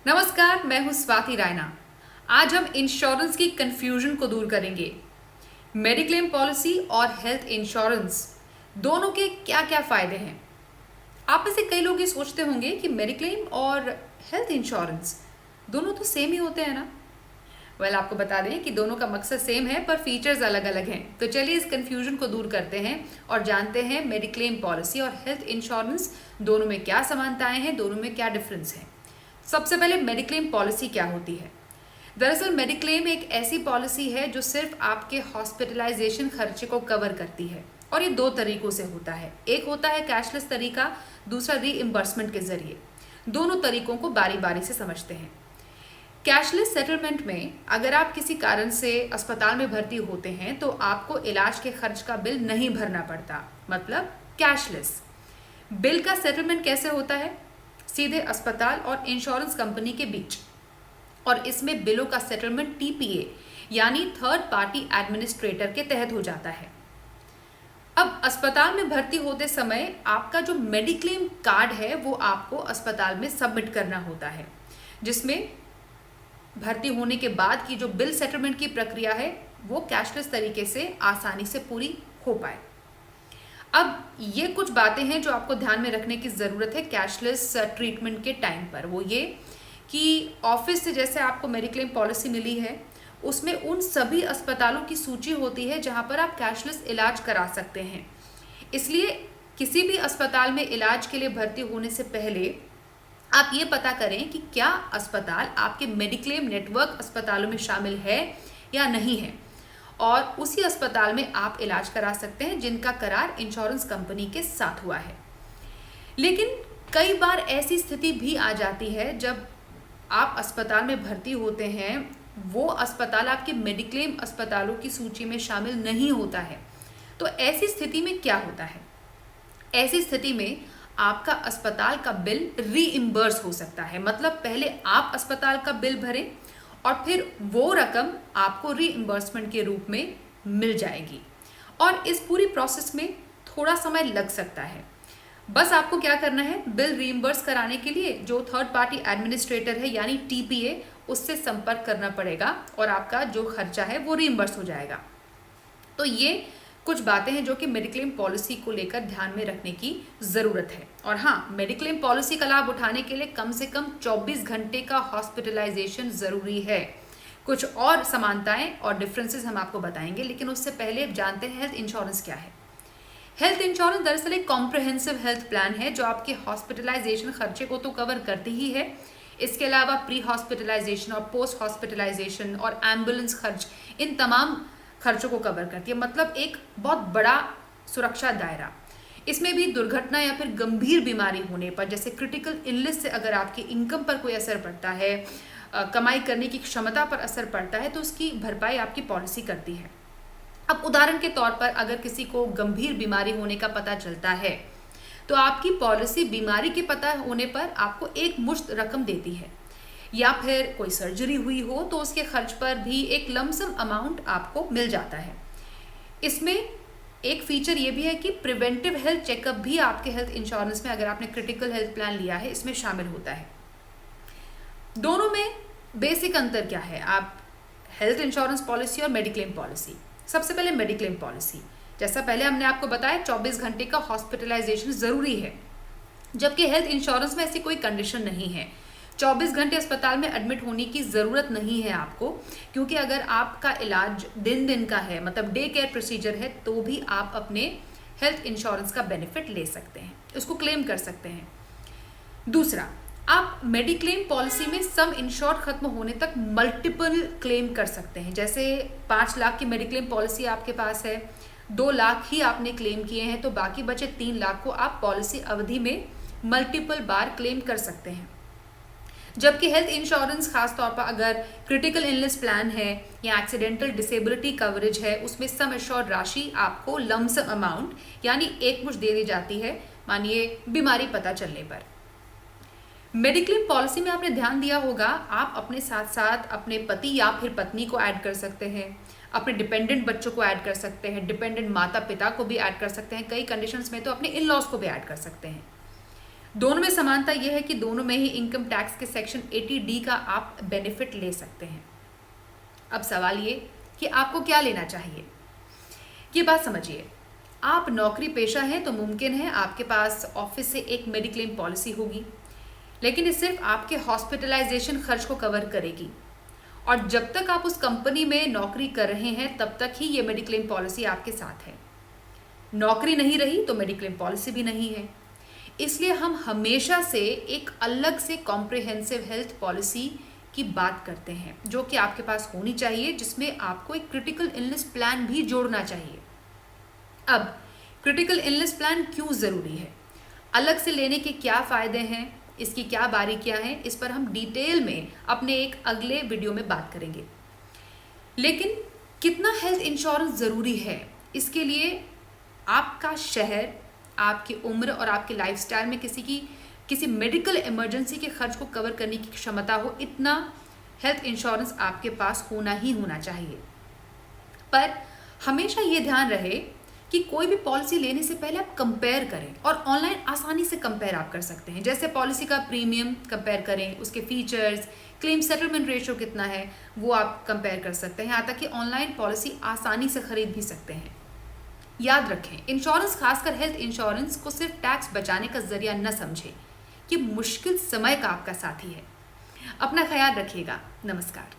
नमस्कार, मैं हूं स्वाति रायना। आज हम इंश्योरेंस की कंफ्यूजन को दूर करेंगे। मेडिक्लेम पॉलिसी और हेल्थ इंश्योरेंस दोनों के क्या क्या फायदे हैं। आप में से कई लोग ये सोचते होंगे कि मेडिक्लेम और हेल्थ इंश्योरेंस दोनों तो सेम ही होते हैं ना। आपको बता दें कि दोनों का मकसद सेम है पर फीचर्स अलग अलग हैं। तो चलिए इस कंफ्यूजन को दूर करते हैं और जानते हैं मेडिक्लेम पॉलिसी और हेल्थ इंश्योरेंस दोनों में क्या समानताएं हैं, दोनों में क्या डिफरेंस है। सबसे पहले मेडिक्लेम पॉलिसी क्या होती है। दरअसल मेडिक्लेम एक ऐसी पॉलिसी है जो सिर्फ आपके हॉस्पिटलाइजेशन खर्चे को कवर करती है और ये दो तरीकों से होता है। एक होता है कैशलेस तरीका, दूसरा रीइंबर्समेंट के जरिए। दोनों तरीकों को बारी बारी से समझते हैं। कैशलेस सेटलमेंट में अगर आप किसी कारण से अस्पताल में भर्ती होते हैं तो आपको इलाज के खर्च का बिल नहीं भरना पड़ता, मतलब कैशलेस। बिल का सेटलमेंट कैसे होता है? सीधे अस्पताल और इंश्योरेंस कंपनी के बीच, और इसमें बिलों का सेटलमेंट टीपीए यानी थर्ड पार्टी एडमिनिस्ट्रेटर के तहत हो जाता है। अब अस्पताल में भर्ती होते समय आपका जो मेडिक्लेम कार्ड है वो आपको अस्पताल में सबमिट करना होता है, जिसमें भर्ती होने के बाद की जो बिल सेटलमेंट की प्रक्रिया है वो कैशलेस तरीके से आसानी से पूरी हो पाए। अब ये कुछ बातें हैं जो आपको ध्यान में रखने की ज़रूरत है कैशलेस ट्रीटमेंट के टाइम पर। वो ये कि ऑफिस से जैसे आपको मेडिक्लेम पॉलिसी मिली है उसमें उन सभी अस्पतालों की सूची होती है जहां पर आप कैशलेस इलाज करा सकते हैं। इसलिए किसी भी अस्पताल में इलाज के लिए भर्ती होने से पहले आप ये पता करें कि क्या अस्पताल आपके मेडिक्लेम नेटवर्क अस्पतालों में शामिल है या नहीं है, और उसी अस्पताल में आप इलाज करा सकते हैं जिनका करार इंश्योरेंस कंपनी के साथ हुआ है। लेकिन कई बार ऐसी स्थिति भी आ जाती है जब आप अस्पताल में भर्ती होते हैं, वो अस्पताल आपके मेडिक्लेम अस्पतालों की सूची में शामिल नहीं होता है। तो ऐसी स्थिति में क्या होता है? ऐसी स्थिति में आपका अस्पताल का बिल रीइंबर्स हो सकता है, मतलब पहले आप अस्पताल का बिल भरें और फिर वो रकम आपको रीइंबर्समेंट के रूप में मिल जाएगी, और इस पूरी प्रोसेस में थोड़ा समय लग सकता है। बस आपको क्या करना है, बिल रीइंबर्स कराने के लिए जो थर्ड पार्टी एडमिनिस्ट्रेटर है यानी टीपीए, उससे संपर्क करना पड़ेगा और आपका जो खर्चा है वो रीइंबर्स हो जाएगा। तो ये कुछ बातें हैं जो कि मेडिक्लेम पॉलिसी को लेकर ध्यान में रखने की ज़रूरत है। और हाँ, मेडिक्लेम पॉलिसी का लाभ उठाने के लिए कम से कम 24 घंटे का हॉस्पिटलाइजेशन ज़रूरी है। कुछ और समानताएं और डिफरेंसेस हम आपको बताएंगे, लेकिन उससे पहले जानते हैं हेल्थ इंश्योरेंस क्या है। हेल्थ इंश्योरेंस दरअसल एक कॉम्प्रिहेंसिव हेल्थ प्लान है जो आपके हॉस्पिटलाइजेशन खर्चे को तो कवर करती ही है, इसके अलावा प्री हॉस्पिटलाइजेशन और पोस्ट हॉस्पिटलाइजेशन और एम्बुलेंस खर्च, इन तमाम खर्चों को कवर करती है। मतलब एक बहुत बड़ा सुरक्षा दायरा। इसमें भी दुर्घटना या फिर गंभीर बीमारी होने पर, जैसे क्रिटिकल इलनेस से अगर आपकी इनकम पर कोई असर पड़ता है, कमाई करने की क्षमता पर असर पड़ता है, तो उसकी भरपाई आपकी पॉलिसी करती है। अब उदाहरण के तौर पर अगर किसी को गंभीर बीमारी होने का पता चलता है तो आपकी पॉलिसी बीमारी के पता होने पर आपको एक मुश्त रकम देती है, या फिर कोई सर्जरी हुई हो तो उसके खर्च पर भी एक लमसम अमाउंट आपको मिल जाता है। इसमें एक फीचर ये भी है कि प्रिवेंटिव हेल्थ चेकअप भी आपके हेल्थ इंश्योरेंस में, अगर आपने क्रिटिकल हेल्थ प्लान लिया है, इसमें शामिल होता है। दोनों में बेसिक अंतर क्या है? आप हेल्थ इंश्योरेंस पॉलिसी और मेडिक्लेम पॉलिसी। सबसे पहले मेडिक्लेम पॉलिसी, जैसा पहले हमने आपको बताया 24 घंटे का हॉस्पिटलाइजेशन ज़रूरी है, जबकि हेल्थ इंश्योरेंस में ऐसी कोई कंडीशन नहीं है। 24 घंटे अस्पताल में एडमिट होने की ज़रूरत नहीं है आपको, क्योंकि अगर आपका इलाज दिन का है, मतलब डे केयर प्रोसीजर है, तो भी आप अपने हेल्थ इंश्योरेंस का बेनिफिट ले सकते हैं, उसको क्लेम कर सकते हैं। दूसरा, आप मेडिक्लेम पॉलिसी में सम इंश्योर्ड खत्म होने तक मल्टीपल क्लेम कर सकते हैं। जैसे 5 लाख की मेडिक्लेम पॉलिसी आपके पास है, 2 लाख ही आपने क्लेम किए हैं, तो बाकी बचे 3 लाख को आप पॉलिसी अवधि में मल्टीपल बार क्लेम कर सकते हैं। जबकि हेल्थ इंश्योरेंस खासतौर पर अगर क्रिटिकल इलनेस प्लान है या एक्सीडेंटल डिसेबिलिटी कवरेज है, उसमें सम एश्योर्ड राशि आपको लमसम अमाउंट यानी एकमुश्त दे दी जाती है, मानिए बीमारी पता चलने पर। मेडिक्लेम पॉलिसी में आपने ध्यान दिया होगा, आप अपने साथ साथ अपने पति या फिर पत्नी को ऐड कर सकते हैं, अपने डिपेंडेंट बच्चों को ऐड कर सकते हैं, डिपेंडेंट माता पिता को भी ऐड कर सकते हैं, कई कंडीशंस में तो अपने इन लॉज को भी ऐड कर सकते हैं। दोनों में समानता यह है कि दोनों में ही इनकम टैक्स के सेक्शन 80D का आप बेनिफिट ले सकते हैं। अब सवाल ये कि आपको क्या लेना चाहिए। ये बात समझिए, आप नौकरी पेशा हैं तो मुमकिन है आपके पास ऑफिस से एक मेडिक्लेम पॉलिसी होगी, लेकिन ये सिर्फ आपके हॉस्पिटलाइजेशन खर्च को कवर करेगी और जब तक आप उस कंपनी में नौकरी कर रहे हैं तब तक ही ये मेडिक्लेम पॉलिसी आपके साथ है। नौकरी नहीं रही तो मेडिक्लेम पॉलिसी भी नहीं है। इसलिए हम हमेशा से एक अलग से कॉम्प्रिहेंसिव हेल्थ पॉलिसी की बात करते हैं जो कि आपके पास होनी चाहिए, जिसमें आपको एक क्रिटिकल इलनेस प्लान भी जोड़ना चाहिए। अब क्रिटिकल इलनेस प्लान क्यों ज़रूरी है, अलग से लेने के क्या फ़ायदे हैं, इसकी क्या बारीकियां हैं, इस पर हम डिटेल में अपने एक अगले वीडियो में बात करेंगे। लेकिन कितना हेल्थ इंश्योरेंस ज़रूरी है, इसके लिए आपका शहर, आपकी उम्र और आपके लाइफस्टाइल में किसी मेडिकल इमरजेंसी के खर्च को कवर करने की क्षमता हो, इतना हेल्थ इंश्योरेंस आपके पास होना ही होना चाहिए। पर हमेशा ये ध्यान रहे कि कोई भी पॉलिसी लेने से पहले आप कंपेयर करें, और ऑनलाइन आसानी से कंपेयर आप कर सकते हैं। जैसे पॉलिसी का प्रीमियम कंपेयर करें, उसके फीचर्स, क्लेम सेटलमेंट रेशियो कितना है वो आप कंपेयर कर सकते हैं। यहाँ तक कि ऑनलाइन पॉलिसी आसानी से खरीद भी सकते हैं। याद रखें, इंश्योरेंस, खासकर हेल्थ इंश्योरेंस को सिर्फ टैक्स बचाने का जरिया न समझें, ये मुश्किल समय का आपका साथी है। अपना ख्याल रखिएगा। नमस्कार।